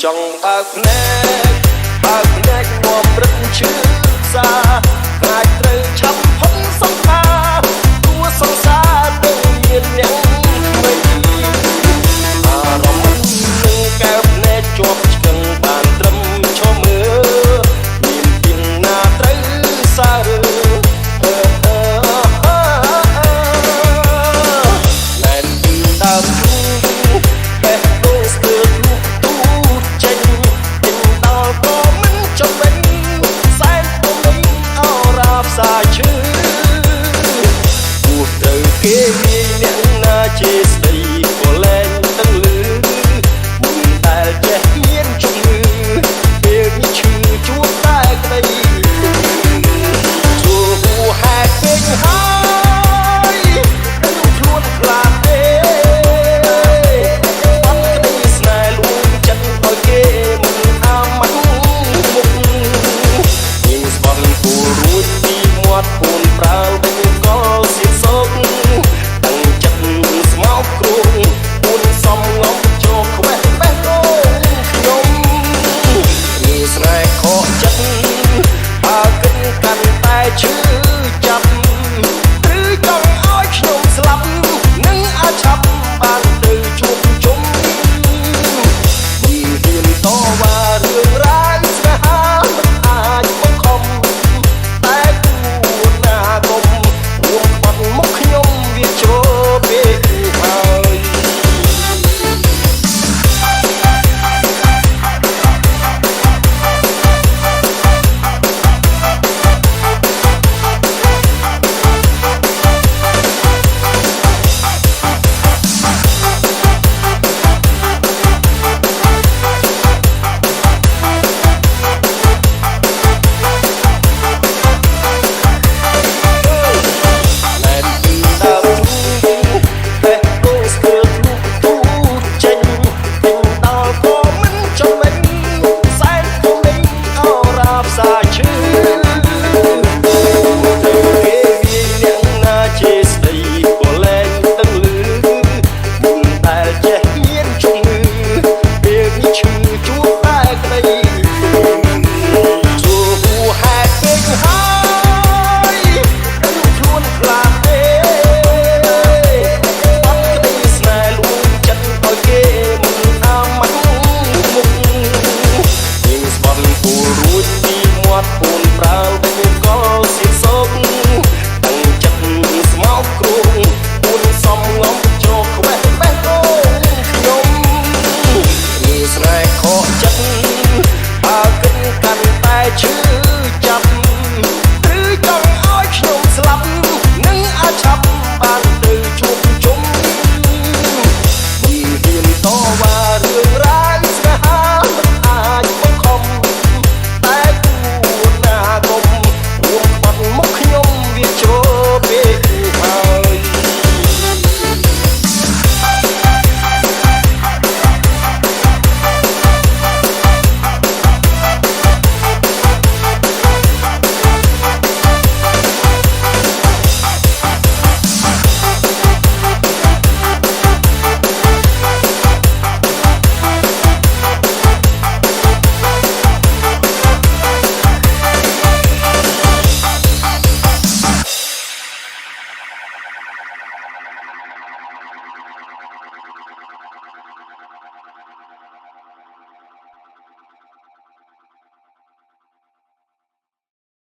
ចង់បើកភ្នែកនាំព្រឹកឈឺសាអាចត្រូវឆាប់ផុតសង្សារគួសង្សារទៅមានអ្នកថ្មីអារម្មណ៍នឹងកែវភ្នែកជាប់ឆ្កឹងបានត្រឹមឈមមើលមានពីណាត្រូវសារណែនពីដើមបេះដូងស្ទើរលុបទូចេញដល់ក៏មិនចំបេញសែនពុំអរ៉ាផ្សាឈឺគួរត្រូវគេមានអ្នកណាជាស្ដីក៏លែងដឹងលឺមិនដែលចេះមានជំងឺពេលនេះឈឺជួបតែក្តីជួបហេតុពេកហើយដឹងខ្លួនខ្លាចទេបាត់ក្តីស្នេហ៍លួងចិត្តឲ្យគេមិនអាម៉ាត់មុខមានស្បង់គូរួចពីមាត់ពូនប្រាវវិញក៏សៀកសោកតាំងចិត្តស្មោកគ្រូពូនសំងំជោខ្វេះបេះដូងខ្ញុំមានស្នេហ៍ខកចិត្តបើគិតកាន់តែឈឺចាប់ឬចង់ឲ្យខ្ញុំស្លាប់នឹងអាចឆាប់បានទៅជួបជុំមិនហ៊ានតវ៉ារឿងរ៉ាវស្នេហាមិនអាចបង្ខំតែគួរណាកុំរួមបាត់មុខខ្ញុំវាជ្រោពេកហើយជាស្ដីក៏លែងដឹងលឺមិនដែលចេះមានជំងឺពេលនេះឈឺជួបតែក្តី